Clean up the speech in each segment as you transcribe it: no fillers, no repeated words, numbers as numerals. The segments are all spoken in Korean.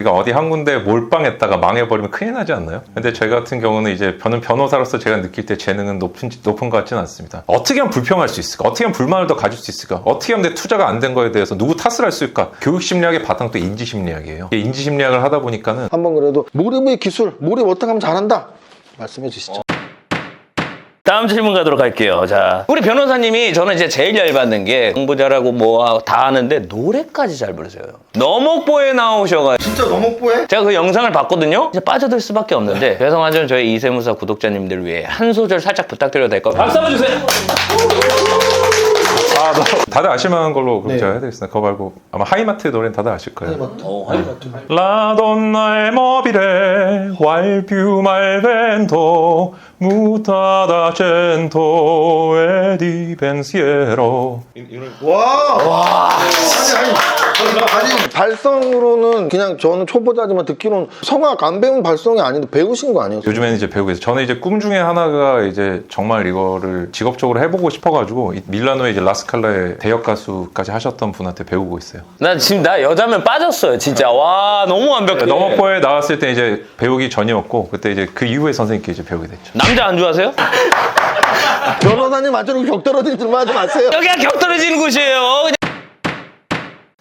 그러니까 어디 한 군데 몰빵했다가 망해버리면 큰일 나지 않나요? 근데 저 같은 경우는 이제 저는 변호사로서 제가 느낄 때 재능은 높은 것 같지는 않습니다. 어떻게 하면 불평할 수 있을까? 어떻게 하면 불만을 더 가질 수 있을까? 어떻게 하면 내 투자가 안 된 거에 대해서 누구 탓을 할 수 있을까? 교육 심리학의 바탕도 인지 심리학이에요. 인지 심리학을 하다 보니까는 한번 그래도 몰입의 기술, 몰입 어떻게 하면 잘한다 말씀해 주시죠. 다음 질문 가도록 할게요. 자, 우리 변호사님이 저는 이제 제일 열받는 게 공부 잘하고 뭐 다 하는데 노래까지 잘 부르세요. 너목보에 나오셔가지고 진짜 너무 뽀해? 제가 그 영상을 봤거든요. 이제 빠져들 수밖에 없는데 죄송하지만 저희 이세무사 구독자님들 위해 한 소절 살짝 부탁드려도 될까요? 박수 한번 주세요. 다들 아실만한 걸로 그럼 제가 해드리겠습니다. 그거 말고 아마 하이마트 노래는 다들 아실 거예요. La donna è mobile, while più mal vento, mutata cento e di pensiero. 와. 아니 발성으로는 그냥 저는 초보자지만 듣기로는 성악 안 배운 발성이 아닌데 배우신 거 아니에요? 요즘에는 이제 배우고 있어요. 저는 이제 꿈 중에 하나가 이제 정말 이거를 직업적으로 해보고 싶어가지고 밀라노의 이제 라스칼라의 대역 가수까지 하셨던 분한테 배우고 있어요. 나 지금 나 여자면 빠졌어요. 진짜 와 너무 완벽해. 너머포에 나왔을 때 이제 배우기 전이었고 그때 이제 그 이후에 선생님께 이제 배우게 됐죠. 남자 안 좋아하세요? 변호사님 완전히 격 떨어지는 질문 하지 마세요. 여기가 격 떨어지는 곳이에요.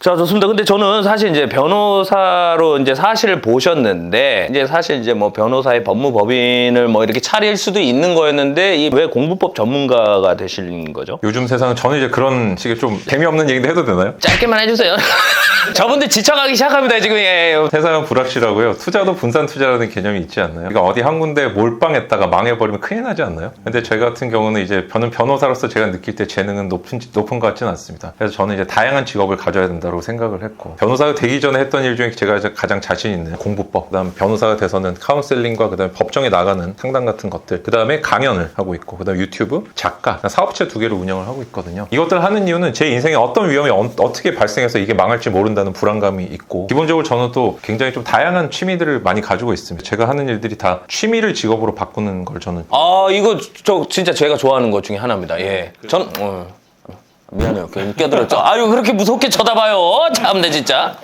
자, 좋습니다. 근데 저는 사실 이제 변호사로 이제 사실을 보셨는데, 이제 사실 이제 뭐 변호사의 법무법인을 뭐 이렇게 차릴 수도 있는 거였는데, 이 왜 공부법 전문가가 되신 거죠? 요즘 세상은 저는 이제 그런 식의 좀 재미없는 얘기도 해도 되나요? 짧게만 해주세요. 저분들 지쳐가기 시작합니다, 지금. 예. 세상은 불확실하고요. 투자도 분산 투자라는 개념이 있지 않나요? 그러니까 어디 한 군데 몰빵했다가 망해버리면 큰일 나지 않나요? 근데 저 같은 경우는 이제 저는 변호사로서 제가 느낄 때 재능은 높은 것 같지는 않습니다. 그래서 저는 이제 다양한 직업을 가져야 된다고 생각을 했고 변호사가 되기 전에 했던 일 중에 제가 가장 자신 있는 공부법, 그다음 변호사가 돼서는 카운셀링과 그다음에 법정에 나가는 상담 같은 것들, 그다음에 강연을 하고 있고 그다음에 유튜브, 작가, 사업체 2개를 운영을 하고 있거든요. 이것들 하는 이유는 제 인생에 어떤 위험이 어떻게 발생해서 이게 망할지 모른다는 불안감이 있고 기본적으로 저는 또 굉장히 좀 다양한 취미들을 많이 가지고 있습니다. 제가 하는 일들이 다 취미를 직업으로 바꾸는 걸 저는 이거 저 진짜 제가 좋아하는 것 중에 하나입니다. 예. 미안해요. 껴들었죠. 아유, 그렇게 무섭게 쳐다봐요. 참네, 진짜.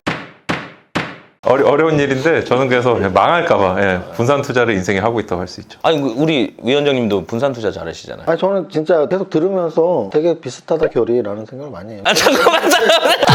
어려운 일인데 저는 그래서 망할까봐 분산 투자를 인생에 하고 있다고 할 수 있죠. 아니, 우리 위원장님도 분산 투자 잘하시잖아요. 아니 저는 진짜 계속 들으면서 되게 비슷하다 결이라는 생각을 많이 해요. 잠깐만.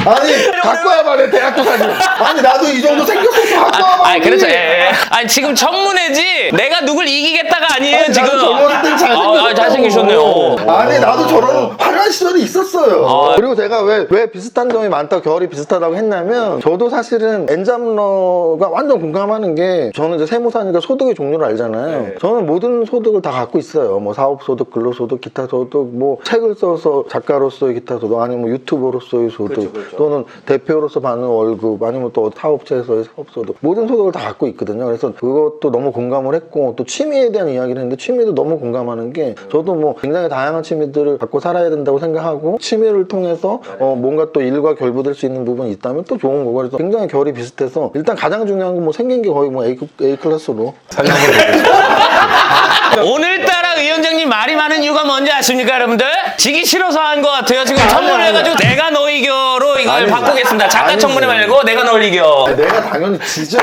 아니 갖고 와봐래 대학교 사진. 아니 나도 이 정도 생겼어 갖고 와봐. 아니, 그렇죠. 예. 아니, 지금 청문회지 내가 누굴 이기겠다가 아니에요, 아니, 지금. 나도 젊었을 때 잘생겼어. 잘생기셨네요. 아니 나도 저런 화려한 시절이 있었어요. 그리고 제가 왜 비슷한 점이 많다 결이 비슷하다고 했냐면 저도 사실은 엔잡러가 완전 공감하는 게 저는 이제 세무사니까 소득의 종류를 알잖아요. 저는 모든 소득을 다 갖고 있어요. 뭐 사업소득, 근로소득, 기타소득, 뭐 책을 써서 작가로서의 기타소득, 아니면 뭐 유튜버로서의 소득, 또는 대표로서 받는 월급, 아니면 또 사업체에서의 사업소득, 모든 소득을 다 갖고 있거든요. 그래서 그것도 너무 공감을 했고 또 취미에 대한 이야기를 했는데 취미도 너무 공감하는 게 저도 뭐 굉장히 다양한 취미들을 갖고 살아야 된다고 생각하고 취미를 통해서 뭔가 또 일과 결부될 수 있는 부분이 있다면 또 좋은 거고 그래서 굉장히 결이 비슷해서 일단 가장 중요한 건 뭐 생긴 게 거의 뭐 A 클래스로 사진 한번 보겠습니다. 오늘따라 위원장님 말이 많은 이유가 뭔지 아십니까, 여러분들? 지기 싫어서 한 것 같아요. 지금 청문회해가지고 내가 너 이겨로 이걸 바꾸겠습니다. 작가 청문회 말고 내가 널 이겨. 내가 당연히 지죠.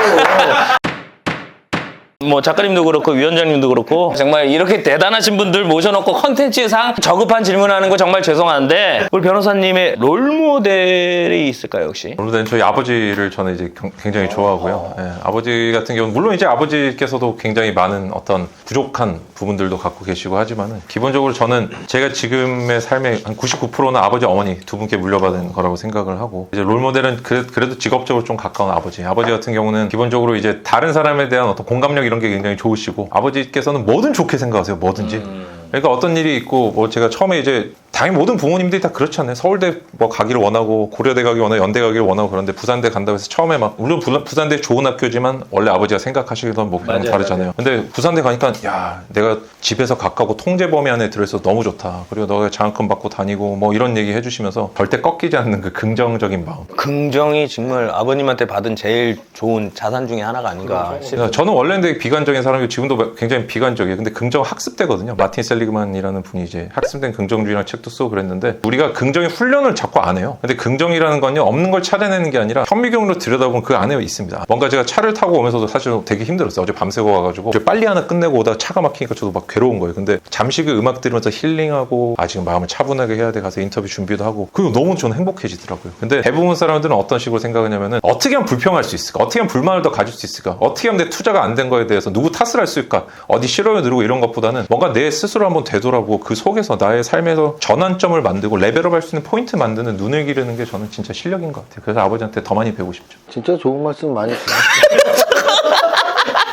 뭐 작가님도 그렇고 위원장님도 그렇고 정말 이렇게 대단하신 분들 모셔놓고 컨텐츠상 저급한 질문하는 거 정말 죄송한데 우리 변호사님의 롤모델이 있을까요 혹시? 롤모델은 저희 아버지를 저는 이제 굉장히 좋아하고요. 아버지 같은 경우는 물론 이제 아버지께서도 굉장히 많은 어떤 부족한 부분들도 갖고 계시고 하지만은 기본적으로 저는 제가 지금의 삶의 한 99%는 아버지 어머니 두 분께 물려받은 거라고 생각을 하고 이제 롤모델은 그래도 직업적으로 좀 가까운 아버지 같은 경우는 기본적으로 이제 다른 사람에 대한 어떤 공감력 이런 게 굉장히 좋으시고 아버지께서는 뭐든 좋게 생각하세요. 뭐든지. 그러니까 어떤 일이 있고 뭐 제가 처음에 이제 당연히 모든 부모님들이 다 그렇잖아요. 서울대 뭐 가기를 원하고 고려대 가기를 원하고 연대 가기를 원하고 그런데 부산대 간다고 해서 처음에 막 물론 부산대 좋은 학교지만 원래 아버지가 생각하시던 목표랑 다르잖아요. 근데 부산대 가니까 야 내가 집에서 가까고 통제 범위 안에 들어있어서 너무 좋다. 그리고 너가 장학금 받고 다니고 뭐 이런 얘기 해주시면서 절대 꺾이지 않는 그 긍정적인 마음. 긍정이 정말 아버님한테 받은 제일 좋은 자산 중에 하나가 아닌가 싶어요. 저는 원래는 되게 비관적인 사람이고 지금도 굉장히 비관적이에요. 근데 긍정 학습되거든요. 마틴 셀리그만이라는 분이 이제 학습된 긍정주의라는 책 책도 쓰고 그랬는데 우리가 긍정의 훈련을 자꾸 안 해요. 근데 긍정이라는 건요 없는 걸 찾아내는 게 아니라 현미경으로 들여다보면 그 안에 있습니다. 뭔가 제가 차를 타고 오면서도 사실 되게 힘들었어요. 어제 밤새고 와가지고 빨리 하나 끝내고 오다가 차가 막히니까 저도 막 괴로운 거예요. 근데 잠시 그 음악 들으면서 힐링하고 지금 마음을 차분하게 해야 돼 가서 인터뷰 준비도 하고 그리고 너무 저는 행복해지더라고요. 근데 대부분 사람들은 어떤 식으로 생각하냐면은 어떻게 하면 불평할 수 있을까? 어떻게 하면 불만을 더 가질 수 있을까? 어떻게 하면 내 투자가 안 된 거에 대해서 누구 탓을 할 수 있을까? 어디 싫어요 누르고 이런 것보다는 뭔가 내 스스로 한번 되돌아보고 그 속에서 나의 삶에서 전환점을 만들고 레벨업 할 수 있는 포인트 만드는 눈을 기르는 게 저는 진짜 실력인 것 같아요. 그래서 아버지한테 더 많이 배우고 싶죠. 진짜 좋은 말씀 많이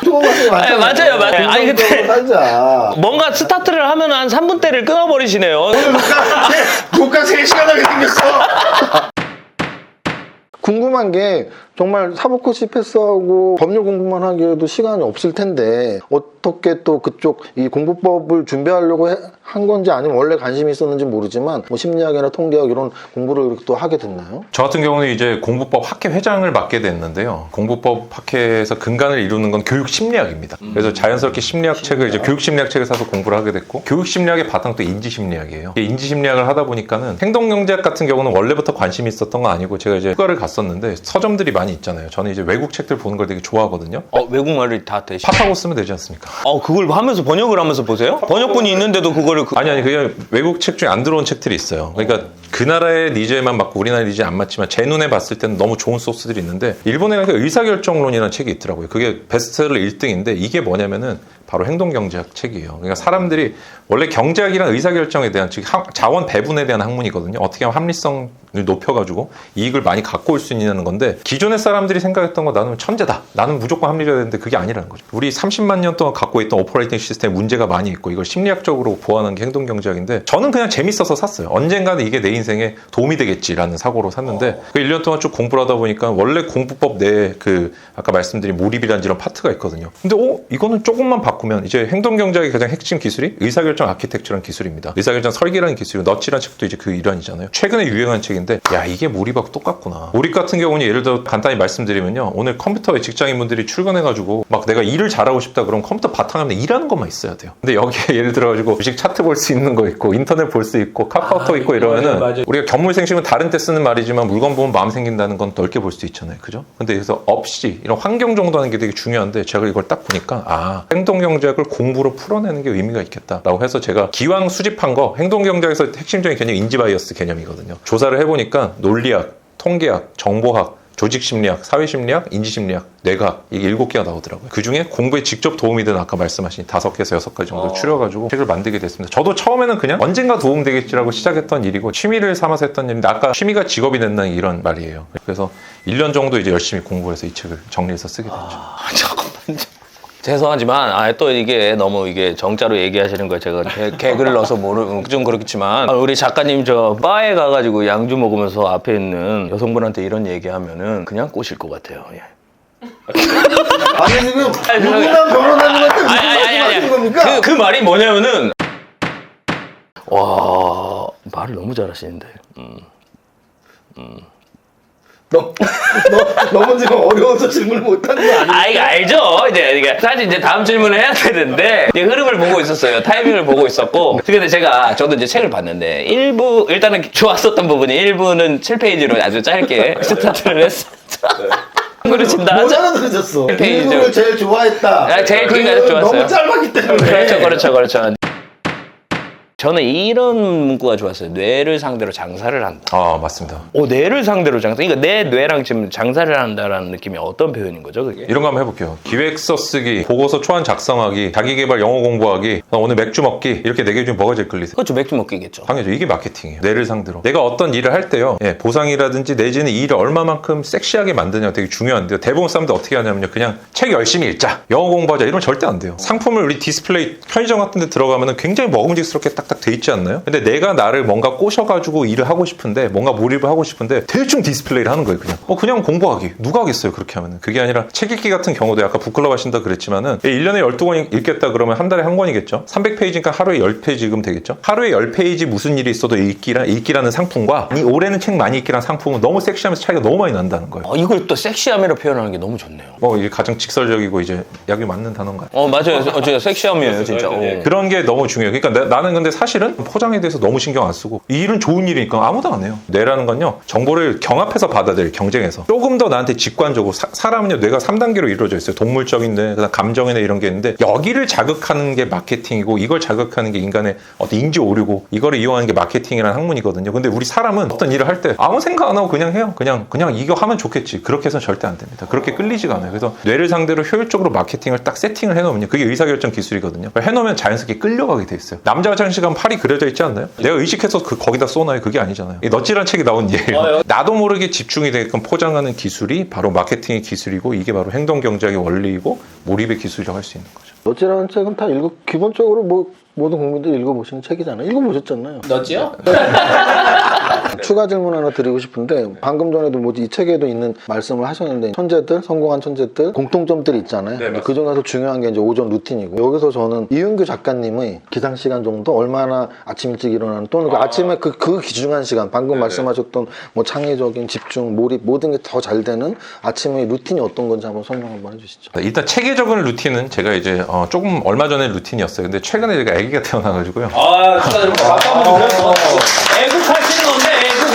좋은 말씀 많이 맞아요. 아니 근데 하자. 뭔가 스타트를 하면 한 3분대를 끊어버리시네요. 녹화 3시간 하게 생겼어. 궁금한 게 정말 사법고시 패스하고 법률 공부만 하기에도 시간이 없을 텐데 어떻게 또 그쪽 이 공부법을 준비하려고 한 건지 아니면 원래 관심이 있었는지 모르지만 뭐 심리학이나 통계학 이런 공부를 이렇게 또 하게 됐나요? 저 같은 경우는 이제 공부법 학회 회장을 맡게 됐는데요. 공부법 학회에서 근간을 이루는 건 교육 심리학입니다. 그래서 자연스럽게 심리학 책을 이제 교육 심리학 책을 사서 공부를 하게 됐고 교육 심리학의 바탕도 인지 심리학이에요. 인지 심리학을 하다 보니까는 행동 경제학 같은 경우는 원래부터 관심이 있었던 건 아니고 제가 이제 휴가를 갔었는데 서점들이 많이 있잖아요. 저는 이제 외국 책들 보는 걸 되게 좋아하거든요. 외국말이 다 되시. 팝하고 쓰면 되지 않습니까? 그걸 하면서 번역을 하면서 보세요? 번역본이 있는데도 그거를 아니 그냥 외국 책 중에 안 들어온 책들이 있어요. 그러니까 그 나라의 니즈에만 맞고 우리나라 니즈에 안 맞지만 제 눈에 봤을 때는 너무 좋은 소스들이 있는데 일본에 가니까 의사결정론이라는 책이 있더라고요. 그게 베스트셀러 1등인데 이게 뭐냐면은 바로 행동경제학 책이에요. 그러니까 사람들이 원래 경제학이란 의사결정에 대한 즉 자원 배분에 대한 학문이거든요. 어떻게 하면 합리성을 높여가지고 이익을 많이 갖고 올 수 있냐는 건데 기존의 사람들이 생각했던 거 나는 천재다. 나는 무조건 합리적이어야 되는데 그게 아니라는 거죠. 우리 30만 년 동안 갖고 있던 오퍼레이팅 시스템에 문제가 많이 있고 이걸 심리학적으로 보완하는 게 행동경제학인데 저는 그냥 재밌어서 샀어요. 언젠가는 이게 내 인생에 도움이 되겠지라는 사고로 샀는데 그 1년 동안 쭉 공부를 하다 보니까 원래 공부법 내에 그 아까 말씀드린 몰입이라는 이런 파트가 있거든요. 근데 이거는 조금만 바꾸면 이제 행동경제학의 가장 핵심 기술이 의사결정 아키텍처라는 기술입니다. 의사결정 설계라는 기술이고 너치라는 책도 이제 그 일환이잖아요. 최근에 유행한 책인데 야 이게 몰입하고 똑같구나. 몰입 같은 경우는 예를 들어 간단히 말씀드리면요. 오늘 컴퓨터에 직장인분들이 출근해가지고 막 내가 일을 잘하고 싶다 그러면 컴퓨터 바탕화면에 일하는 것만 있어야 돼요. 근데 여기에 예를 들어가지고 주식 차트 볼 수 있는 거 있고 인터넷 볼 수 있고 카카오톡 있고 이러면은 맞아요. 우리가 견물생식은 다른 때 쓰는 말이지만 물건 보면 마음 생긴다는 건 넓게 볼 수 있잖아요. 그죠? 근데 그래서 없이 이런 환경 정도 하는 게 되게 중요한데 제가 이걸 딱 보니까 행동경제학을 공부로 풀어내는 게 의미가 있겠다라고 해서 제가 기왕 수집한 거 행동경제학에서 핵심적인 개념이 인지바이어스 개념이거든요. 조사를 해보니까 논리학, 통계학, 정보학, 조직심리학, 사회심리학, 인지심리학, 뇌과학 이게 7개가 나오더라고요. 그중에 공부에 직접 도움이 되는 아까 말씀하신 5개에서 6가지 정도 추려가지고 책을 만들게 됐습니다. 저도 처음에는 그냥 언젠가 도움되겠지라고 시작했던 일이고 취미를 삼아서 했던 일인데 아까 취미가 직업이 된다는 이런 말이에요. 그래서 1년 정도 이제 열심히 공부해서 이 책을 정리해서 쓰게 됐죠. 잠깐만요. 죄송하지만 또 이게 너무 이게 정자로 얘기하시는 거예요. 제가 개그를 넣어서 좀 그렇겠지만 우리 작가님 저 바에 가가지고 양주 먹으면서 앞에 있는 여성분한테 이런 얘기하면은 그냥 꼬실 것 같아요. 예. 아니 지금 누구랑 결혼하는한테 무슨 말씀하시는 겁니까? 그 말이 뭐냐면은 와 말을 너무 잘하시는데. 너무 지금 어려워서 질문을 못하는 거 아니야? 이거 알죠? 이제 사실 이제 다음 질문을 해야 되는데 이제 흐름을 보고 있었어요. 타이밍을 보고 있었고. 근데 저도 이제 책을 봤는데 일단은 좋았었던 부분이 1부는 7페이지로 아주 짧게 스타트를 했었죠. 그렇습니다. 뭐 알아들으셨어? 일부를 제일 좋아했다. 제일 그게 좋았어요. 너무 짧았기 때문에. 그렇죠. 저는 이런 문구가 좋았어요. 뇌를 상대로 장사를 한다. 맞습니다. 뇌를 상대로 장사. 그러니까 내 뇌랑 지금 장사를 한다라는 느낌이 어떤 표현인 거죠, 그게? 이런 거 한번 해볼게요. 기획서 쓰기, 보고서 초안 작성하기, 자기개발 영어 공부하기, 오늘 맥주 먹기 이렇게 4개 중에 뭐가 제일 끌리세요? 그렇죠. 맥주 먹기겠죠. 당연하죠. 이게 마케팅이에요. 뇌를 상대로. 내가 어떤 일을 할 때요. 보상이라든지 내지는 이 일을 얼마만큼 섹시하게 만드냐 되게 중요한데요. 대부분 사람들 어떻게 하냐면요. 그냥 책 열심히 읽자. 영어 공부하자. 이러면 절대 안 돼요. 상품을 우리 디스플레이 편의점 같은 데 들어가면 굉장히 먹음직스럽게 딱딱 돼 있지 않나요? 근데 내가 나를 뭔가 꼬셔가지고 일을 하고 싶은데 뭔가 몰입을 하고 싶은데 대충 디스플레이를 하는 거예요. 그냥 공부하기. 누가 하겠어요. 그렇게 하면은. 그게 아니라 책 읽기 같은 경우도 아까 북클럽 하신다 그랬지만은 1년에 12권 읽겠다 그러면 한 달에 한 권이겠죠. 300페이지니까 하루에 10페이지 읽으면 되겠죠. 하루에 10페이지 무슨 일이 있어도 읽기라는 상품과 이 올해는 책 많이 읽기라는 상품은 너무 섹시하면서 차이가 너무 많이 난다는 거예요. 이걸 또 섹시함이라고 표현하는 게 너무 좋네요. 이게 가장 직설적이고 이제 약이 맞는 단어인가요? 맞아요. 진짜 섹시함이에요, 진짜. 그런 게 너무 중요해요. 그러니까 나는 근데 사실은 포장에 대해서 너무 신경 안 쓰고 이 일은 좋은 일이니까 아무도 안 해요. 뇌라는 건요, 정보를 경합해서 받아들일 경쟁에서 조금 더 나한테 직관적으로 사람은요 뇌가 3단계로 이루어져 있어요. 동물적인 뇌, 그다음 감정의 뇌 이런 게 있는데 여기를 자극하는 게 마케팅이고 이걸 자극하는 게 인간의 어떤 인지 오류고 이거를 이용하는 게 마케팅이라는 학문이거든요. 근데 우리 사람은 어떤 일을 할 때 아무 생각 안 하고 그냥 해요. 그냥 이거 하면 좋겠지. 그렇게 해서는 절대 안 됩니다. 그렇게 끌리지가 않아요. 그래서 뇌를 상대로 효율적으로 마케팅을 딱 세팅을 해놓으면 그게 의사결정 기술이거든요. 해놓으면 자연스럽게 끌려가게 돼 있어요. 남자 화장실 가면 팔이 그려져 있지 않나요? 내가 의식해서 거기다 쏘나요? 그게 아니잖아요. 이 넛지라는 책이 나온 예예요. 나도 모르게 집중이 되게끔 포장하는 기술이 바로 마케팅의 기술이고 이게 바로 행동 경제학의 원리이고 몰입의 기술이라고 할 수 있는 거죠. 너찌라는 책은 다 기본적으로 모든 국민들이 읽어보시는 책이잖아요. 읽어보셨잖아요. 너지요? 추가 질문 하나 드리고 싶은데 방금 전에도 이 책에도 있는 말씀을 하셨는데 천재들, 성공한 천재들 공통점들이 있잖아요. 네, 그 중에서 중요한 게 이제 오전 루틴이고 여기서 저는 이윤규 작가님의 기상 시간 정도 얼마나 아침 일찍 일어나는 또는 그 아침에 그 기중한 시간 방금 말씀하셨던 뭐 창의적인 집중, 몰입 모든 게 더 잘 되는 아침의 루틴이 어떤 건지 한번 설명 한번 해주시죠. 일단 책에 적은 루틴은 제가 이제 조금 얼마 전에 루틴이었어요. 근데 최근에 제가 아기가 태어나가지고요. 축하드립니다. 박수 한번 주세요. 애국하시는 건데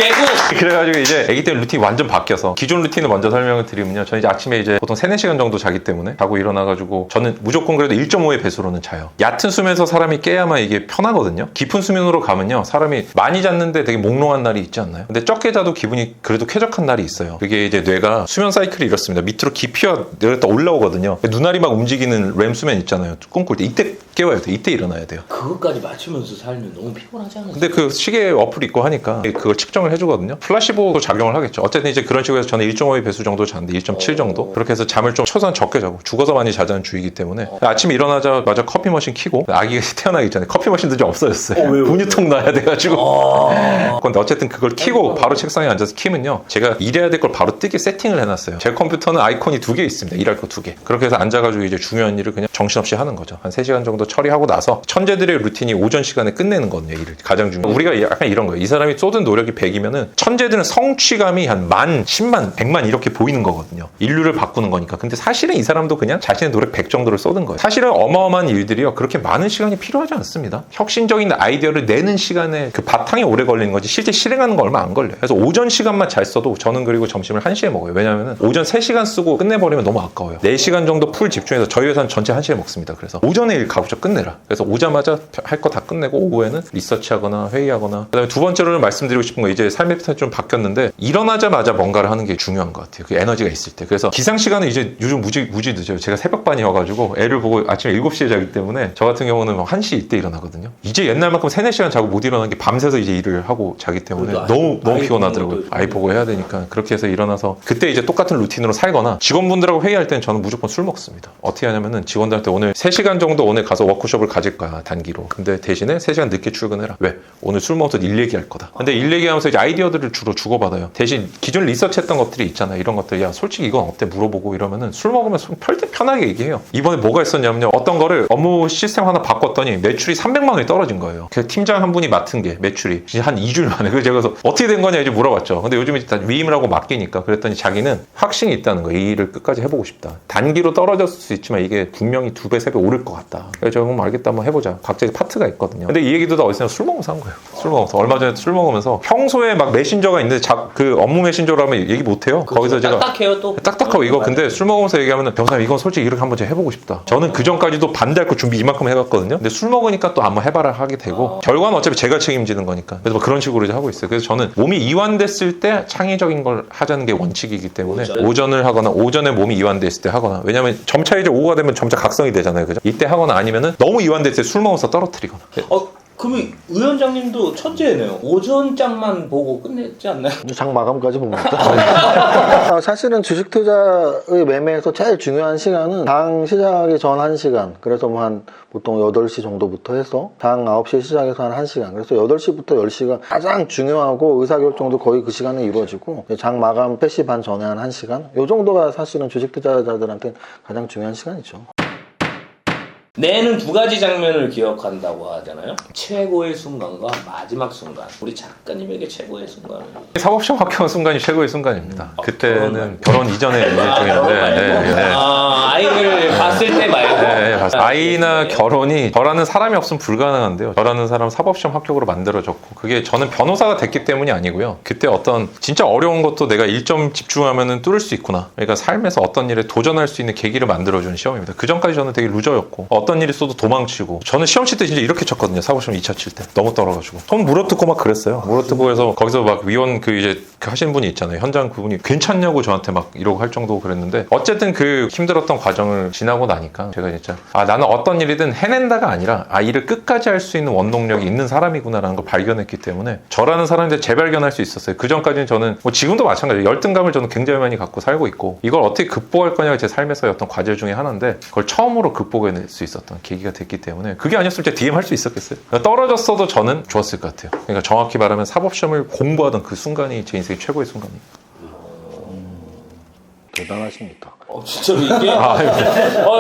애국. 그래가지고 이제 아기 때 루틴이 완전 바뀌어서 기존 루틴을 먼저 설명을 드리면요. 저는 이제 아침에 이제 보통 3-4시간 정도 자기 때문에 자고 일어나가지고 저는 무조건 그래도 1.5의 배수로는 자요. 얕은 수면에서 사람이 깨야만 이게 편하거든요. 깊은 수면으로 가면요. 사람이 많이 잤는데 되게 몽롱한 날이 있지 않나요? 근데 적게 자도 기분이 그래도 쾌적한 날이 있어요. 그게 이제 뇌가 수면 사이클이 이렇습니다. 밑으로 깊이와 내렸다 올라오거든요. 눈알이 막 움직이는 렘 수면 있잖아요. 꿈꿀 때 이때 깨워야 돼. 이때 일어나야 돼요. 그것까지 맞추면서 살면 너무 피곤하지 않아요? 근데 그 시계 어플이 있고 하니까 그걸 측정을 해주거든요. 플라시보도 작용을 하겠죠. 어쨌든 이제 그런 식으로 해서 저는 1.5의 배수 정도 자는데 1.7 정도 그렇게 해서 잠을 좀 최소한 적게 자고 죽어서 많이 자자는 주의이기 때문에 아침에 일어나자마자 커피 머신 켜고 아기가 태어나기 전에 커피 머신도 좀 없어졌어요. 왜요? 분유통 놔야 돼가지고 근데 어쨌든 그걸 켜고 바로 책상에 앉아서 키면요 제가 일해야 될 걸 바로 뜨게 세팅을 해놨어요. 제 컴퓨터는 아이콘이 2개 있습니다. 일할 거 2개. 그렇게 해서 앉아가지고 이제 중요한 일을 그냥 정신없이 하는 거죠. 한 3시간 정도 처리하고 나서 천재들의 루틴이 오전 시간에 끝내는 거거든요. 일을 가장 중요한 우리가 약간 이런 거예요. 이 사람이 쏟은 노력이 100이면은 천재들은 성취감이 한 10,000, 100,000, 100만 이렇게 보이는 거거든요. 인류를 바꾸는 거니까. 근데 사실은 이 사람도 그냥 자신의 노력 100 정도를 쏟은 거예요. 사실은 어마어마한 일들이요. 그렇게 많은 시간이 필요하지 않습니다. 혁신적인 아이디어를 내는 시간에 그 바탕이 오래 걸리는 거지 실제 실행하는 거 얼마 안 걸려요. 그래서 오전 시간만 잘 써도 저는 그리고 점심을 1시에 먹어요. 왜냐하면 오전 3시간 쓰고 끝내버리면 너무 아까워요. 4시간 정도 풀 집중해서 저희 회사는 전체 1시에 먹습니다. 그래서 오전에 일 가급적 끝내라. 그래서 오자마자 할 거 다 끝내고 오후에는 리서치하거나 회의하거나 그다음에 두 번째로는 말씀드리고 싶은 거 이제 삶의 패턴이 좀 바뀌었는데 일어나자마자 뭔가를 하는 게 중요한 것 같아요. 그 에너지가 있을 때. 그래서 기상 시간은 이제 요즘 무지 늦어요. 제가 새벽반이어가지고 애를 보고 아침에 7시에 자기 때문에 저 같은 경우는 1시 이때 일어나거든요. 이제 옛날만큼 3-4시간 자고 못 일어나는 게 밤새서 이제 일을 하고 자기 때문에 너무 피곤하더라고요. 아이 보고 해야 되니까 그렇게 해서 일어나서 그때 이제 똑같은 루틴으로 살거나 직원분들하고 회의할 때는 저는 무조건 술 먹습니다. 어떻게 하냐면은 직원들한테 오늘 3시간 정도 오늘 가서 워크숍을 가질 거야 단기로. 근데 대신에 3시간 늦게 출근해라. 왜? 오늘 술 먹어서 일 얘기할 거다. 근데 일 얘기하면서 이제 아이디어들을 주로 주고받아요. 대신 기존 리서치했던 것들이 있잖아요. 이런 것들 야 솔직히 이건 어때 물어보고 이러면은 술 먹으면 편하게 얘기해요. 이번에 뭐가 있었냐면요. 어떤 거를 업무 시스템 하나 바꿨더니 매출이 300만 원이 떨어진 거예요. 그래서 팀장 한 분이 맡은 게 매출이 한 2주일 만에. 그래서 제가 어떻게 된 거냐 이제 물어봤죠. 근데 요즘에 다 위임을 하고 맡기니까 그랬더니 자기는 확신이 있다는 거예요. 이 일을 끝까지 해보고 싶다. 단기로 떨어졌을 수 있지만 이게 분명히 2배, 3배 오를 것 같다. 그래서 제가 그럼 알겠다 한번 해보자. 각자의 파트가 있거든요. 근데 이 얘기도 다 어디서 술 먹으면서 한 거예요. 술 먹으면서 얼마 전에 술 먹으면서 평소에 막 메신저가 있는데 그 업무 메신저로 하면 얘기 못해요. 거기서 제가 딱딱해요 또. 딱딱하고 이거 근데 술 먹으면서 얘기하면 병사님 이건 솔직히 이렇게 한번 제가 해보고 싶다. 저는 그 전까지도 반대할 거 준비 이만큼 해갔거든요. 근데 술 먹으니까 또 한번 해봐라 하게 되고 결과는 어차피 제가 책임지는 거니까. 그래서 뭐 그런 식으로 이제 하고 있어요. 그래서 저는 몸이 이완됐을 때 창의적인 걸 하자는 게 원칙이기 때문에 오전을 하거나 오전에 몸이 이완됐을 때 하거나 왜냐면 점차 이제 오후가 되면 점차 각성이 되잖아요. 그죠? 이때 하거나 아니면은 너무 이완됐을 때 술 먹어서 떨어뜨리거나. 그러면 위원장님도 천재네요. 오전장만 보고 끝냈지 않나요? 장 마감까지 봅니다. 사실은 주식 투자의 매매에서 제일 중요한 시간은 장 시작하기 전 1시간. 그래서 뭐 한 보통 8시 정도부터 해서 장 9시에 시작해서 한 1시간. 그래서 8시부터 10시가 가장 중요하고 의사결정도 거의 그 시간에 이루어지고 장 마감 패시 반 전에 한 1시간. 이 정도가 사실은 주식 투자자들한테 가장 중요한 시간이죠. 내는 2가지 장면을 기억한다고 하잖아요. 최고의 순간과 마지막 순간. 우리 작가님에게 최고의 순간은? 사법시험 합격한 순간이 최고의 순간입니다. 그때는 결혼 이전에 일종인데 아이를 봤을 때 말고. 아이 아이나 결혼이 저라는 사람이 없으면 불가능한데요. 저라는 사람 사법시험 합격으로 만들어졌고 그게 저는 변호사가 됐기 때문이 아니고요. 그때 어떤 진짜 어려운 것도 내가 1점 집중하면 뚫을 수 있구나. 그러니까 삶에서 어떤 일에 도전할 수 있는 계기를 만들어주는 시험입니다. 그 전까지 저는 되게 루저였고 어떤 일이 있어도 도망치고 저는 시험 칠 때 진짜 이렇게 쳤거든요. 사법시험 2차 칠 때. 너무 떨어가지고. 손 물어뜯고 막 그랬어요. 물어뜯고 해서 거기서 막 위원 그 이제 하시는 분이 있잖아요. 현장 그분이 괜찮냐고 저한테 막 이러고 할 정도고 그랬는데 어쨌든 그 힘들었던 과정을 지나고 나니까 제가 진짜 나는 어떤 일이든 해낸다가 아니라 일을 끝까지 할 수 있는 원동력이 있는 사람이구나라는 걸 발견했기 때문에 저라는 사람인데 재발견할 수 있었어요. 그 전까지는 저는 뭐 지금도 마찬가지예요. 열등감을 저는 굉장히 많이 갖고 살고 있고 이걸 어떻게 극복할 거냐가 제 삶에서의 어떤 과제 중에 하나인데 그걸 처음으로 극복해낼 수 있었던 계기가 됐기 때문에 그게 아니었으면 제가 DM 할 수 있었겠어요. 그러니까 떨어졌어도 저는 좋았을 것 같아요. 그러니까 정확히 말하면 사법시험을 공부하던 그 순간이 제 인생의 최고의 순간입니다. 대단하십니다. 진짜로 이게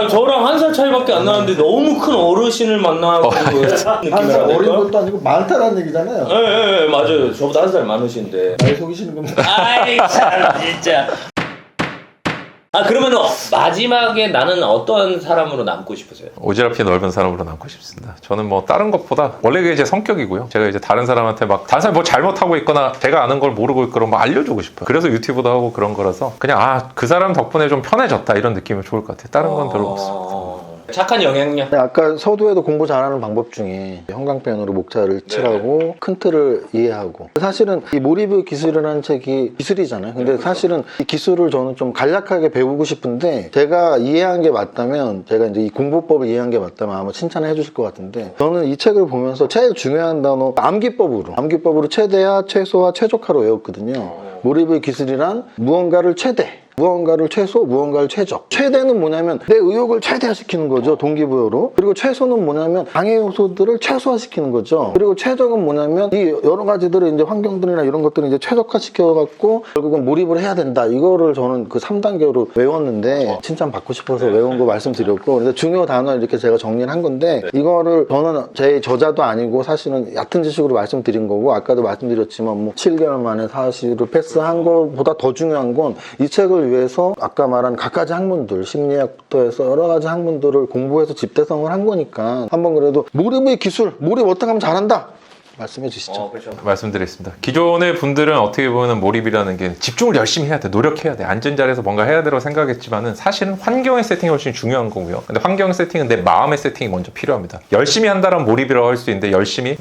저랑 한 살 차이밖에 안 나는데 너무 큰 어르신을 만나고 한살 어린 것도 아니고 많다는 얘기잖아요. 네, 맞아요. 저보다 한 살 많으신데. 날 속이시는 겁니다. 아이 참 진짜. 그러면 마지막에 나는 어떤 사람으로 남고 싶으세요? 오지랖이 넓은 사람으로 남고 싶습니다. 저는 뭐 다른 것보다 원래 그게 제 성격이고요. 제가 이제 다른 사람한테 막 다른 사람이 뭐 잘못하고 있거나 제가 아는 걸 모르고 있거나 뭐 알려주고 싶어요. 그래서 유튜브도 하고 그런 거라서 그냥 그 사람 덕분에 좀 편해졌다 이런 느낌이 좋을 것 같아요. 다른 건 별로 없습니다. 착한 영향력. 아까 서두에도 공부 잘하는 방법 중에 형광펜으로 목차를 칠하고 큰 틀을 이해하고 사실은 이 몰입의 기술이라는 책이 기술이잖아요. 근데 사실은 이 기술을 저는 좀 간략하게 배우고 싶은데 제가 이해한 게 맞다면 제가 이제 이 공부법을 이해한 게 맞다면 아마 칭찬을 해주실 것 같은데 저는 이 책을 보면서 제일 중요한 단어 암기법으로 최대화, 최소화, 최적화로 외웠거든요. 몰입의 기술이란 무언가를 최대, 무언가를 최소, 무언가를 최적. 최대는 뭐냐면 내 의욕을 최대화시키는 거죠. 동기부여로. 그리고 최소는 뭐냐면 방해 요소들을 최소화시키는 거죠. 그리고 최적은 뭐냐면 이 여러 가지들을 이제 환경들이나 이런 것들을 이제 최적화시켜갖고 결국은 몰입을 해야 된다. 이거를 저는 그 3단계로 외웠는데 칭찬 받고 싶어서 외운 거 말씀드렸고 그래서 중요 단어 이렇게 제가 정리를 한 건데 이거를 저는 제 저자도 아니고 사실은 얕은 지식으로 말씀드린 거고 아까도 말씀드렸지만 뭐 7개월 만에 사실을 패스한 것보다 더 중요한 건 이 책을 위해서 아까 말한 갖가지 학문들 심리학부터 해서 여러 가지 학문들을 공부해서 집대성을 한 거니까 한번 그래도 몰입의 기술 몰입 어떻게 하면 잘한다 말씀해 주시죠. 그렇죠. 말씀드리겠습니다. 기존의 분들은 어떻게 보면 몰입이라는 게 집중을 열심히 해야 돼, 노력해야 돼, 앉은 자리에서 뭔가 해야 되라고 생각했지만은 사실은 환경의 세팅이 훨씬 중요한 거고요. 근데 환경 세팅은 내 마음의 세팅이 먼저 필요합니다. 열심히 한다면 몰입이라고 할 수 있는데 열심히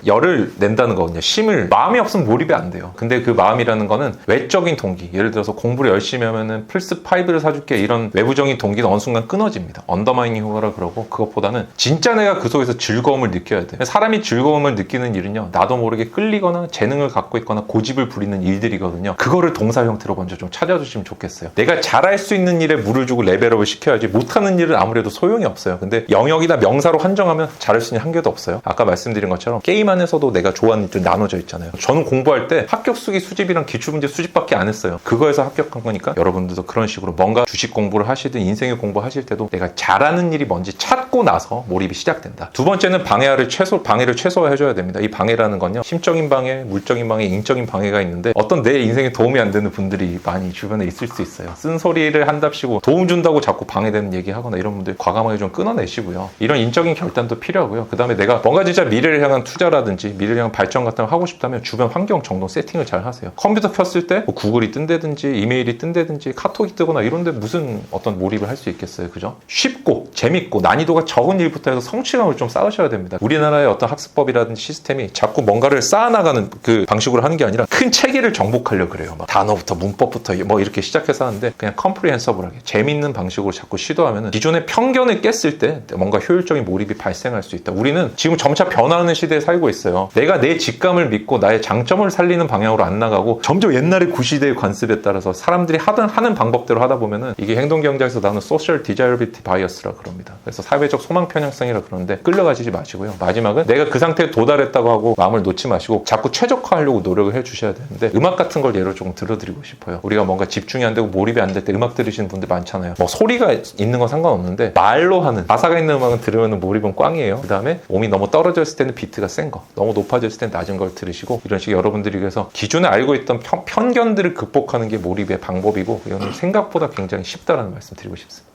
열을 낸다는 거거든요. 마음이 없으면 몰입이 안 돼요. 근데 그 마음이라는 거는 외적인 동기, 예를 들어서 공부를 열심히 하면은 플스 5를 사줄게 이런 외부적인 동기는 어느 순간 끊어집니다. 언더마이닝 효과라 그러고 그것보다는 진짜 내가 그 속에서 즐거움을 느껴야 돼. 사람이 즐거움을 느끼는 일은요 나도 모르게 끌리거나 재능을 갖고 있거나 고집을 부리는 일들이거든요. 그거를 동사 형태로 먼저 좀 찾아주시면 좋겠어요. 내가 잘할 수 있는 일에 물을 주고 레벨업을 시켜야지 못하는 일은 아무래도 소용이 없어요. 근데 영역이나 명사로 한정하면 잘할 수 있는 한계도 없어요. 아까 말씀드린 것처럼 게임 안에서도 내가 좋아하는 일들 나눠져 있잖아요. 저는 공부할 때 합격 수기 수집이랑 기출문제 수집밖에 안 했어요. 그거에서 합격한 거니까 여러분들도 그런 식으로 뭔가 주식 공부를 하시든 인생의 공부하실 때도 내가 잘하는 일이 뭔지 찾고 나서 몰입이 시작된다. 두 번째는 방해를 최소화해줘야 됩니다. 이 방해라는 건요 심적인 방해, 물적인 방해, 인적인 방해가 있는데 어떤 내 인생에 도움이 안 되는 분들이 많이 주변에 있을 수 있어요. 쓴소리를 한답시고 도움 준다고 자꾸 방해되는 얘기하거나 이런 분들 과감하게 좀 끊어내시고요. 이런 인적인 결단도 필요하고요. 그 다음에 내가 뭔가 진짜 미래를 향한 투자라든지 미래를 향한 발전 같은 걸 하고 싶다면 주변 환경 정돈 세팅을 잘 하세요. 컴퓨터 켰을 때 뭐 구글이 뜬다든지 이메일이 뜬다든지 카톡이 뜨거나 이런데 무슨 어떤 몰입을 할 수 있겠어요. 그죠? 쉽고 재밌고 난이도가 적은 일부터 해서 성취감을 좀 쌓으셔야 됩니다. 우리나라의 어떤 학습법이라든지 시스템이 자꾸 뭔가를 쌓아나가는 그 방식으로 하는 게 아니라 큰 체계를 정복하려고 그래요. 막 단어부터 문법부터 뭐 이렇게 시작해서 하는데 그냥 컴프리헨서블하게 재밌는 방식으로 자꾸 시도하면 기존의 편견을 깼을 때 뭔가 효율적인 몰입이 발생할 수 있다. 우리는 지금 점차 변화하는 시대에 살고 있어요. 내가 내 직감을 믿고 나의 장점을 살리는 방향으로 안 나가고 점점 옛날의 구시대의 관습에 따라서 사람들이 하는 방법대로 하다 보면은 이게 행동경제에서 나오는 소셜 디자이어비티 바이어스라 그럽니다. 그래서 사회적 소망 편향성이라 그러는데 끌려가지지 마시고요. 마지막은 내가 그 상태에 도달했다고 하고 마음을 놓지 마시고 자꾸 최적화하려고 노력을 해주셔야 되는데 음악 같은 걸 예로 조금 들어드리고 싶어요. 우리가 뭔가 집중이 안 되고 몰입이 안 될 때 음악 들으시는 분들 많잖아요. 뭐 소리가 있는 건 상관없는데 말로 하는 가사가 있는 음악은 들으면 몰입은 꽝이에요. 그 다음에 몸이 너무 떨어져 있을 때는 비트가 센 거, 너무 높아져 있을 때는 낮은 걸 들으시고 이런 식으로 여러분들이 그래서 기존에 알고 있던 편견들을 극복하는 게 몰입의 방법이고 이거는 생각보다 굉장히 쉽다라는 말씀 드리고 싶습니다.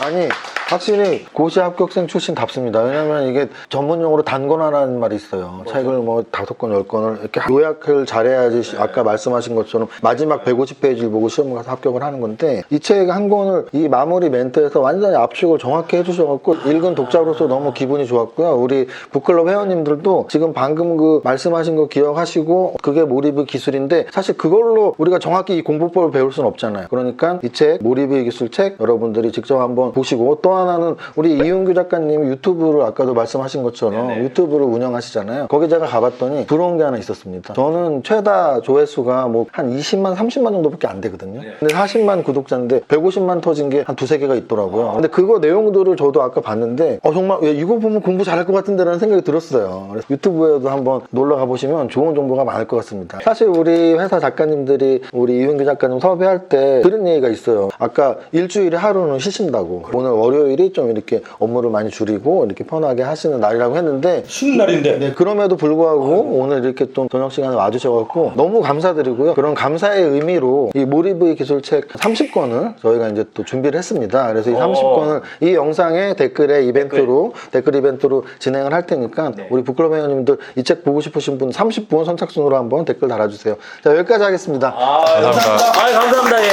아니 확실히 고시 합격생 출신답습니다. 왜냐면 이게 전문용어로 단권화라는 말이 있어요. 책을 뭐 5권, 10권을 이렇게 요약을 잘해야지 아까 말씀하신 것처럼 마지막 150페이지를 보고 시험 가서 합격을 하는 건데 이 책 한 권을 이 마무리 멘트에서 완전히 압축을 정확히 해주셔갖고 읽은 독자로서 너무 기분이 좋았고요. 우리 북클럽 회원님들도 지금 방금 그 말씀하신 거 기억하시고 그게 몰입의 기술인데 사실 그걸로 우리가 정확히 이 공부법을 배울 수는 없잖아요. 그러니까 이 책 몰입의 기술 책 여러분들이 직접 한번 보시고 또 하나는 우리 이윤규 작가님이 유튜브를 아까도 말씀하신 것처럼 유튜브를 운영하시잖아요. 거기 제가 가봤더니 부러운 게 하나 있었습니다. 저는 최다 조회수가 뭐 한 20만, 30만 정도밖에 안 되거든요. 근데 40만 구독자인데 150만 터진 게 한 두세 개가 있더라고요. 근데 그거 내용들을 저도 아까 봤는데 정말 이거 보면 공부 잘할 것 같은데 라는 생각이 들었어요. 그래서 유튜브에도 한번 놀러 가보시면 좋은 정보가 많을 것 같습니다. 사실 우리 회사 작가님들이 우리 이윤규 작가님 섭외할 때 들은 얘기가 있어요. 아까 일주일에 하루는 쉬신다고. 오늘 월요일이 좀 이렇게 업무를 많이 줄이고 이렇게 편하게 하시는 날이라고 했는데 쉬는 날인데. 네, 그럼에도 불구하고 오늘 이렇게 또 저녁 시간에 와주셔갖고 너무 감사드리고요. 그런 감사의 의미로 이 몰입의 기술책 30권을 저희가 이제 또 준비를 했습니다. 그래서 이 30권을 이 영상의 댓글 이벤트로 진행을 할 테니까 우리 북클럽 회원님들 이 책 보고 싶으신 분 30분 선착순으로 한번 댓글 달아주세요. 자, 여기까지 하겠습니다. 감사합니다. 감사합니다. 예.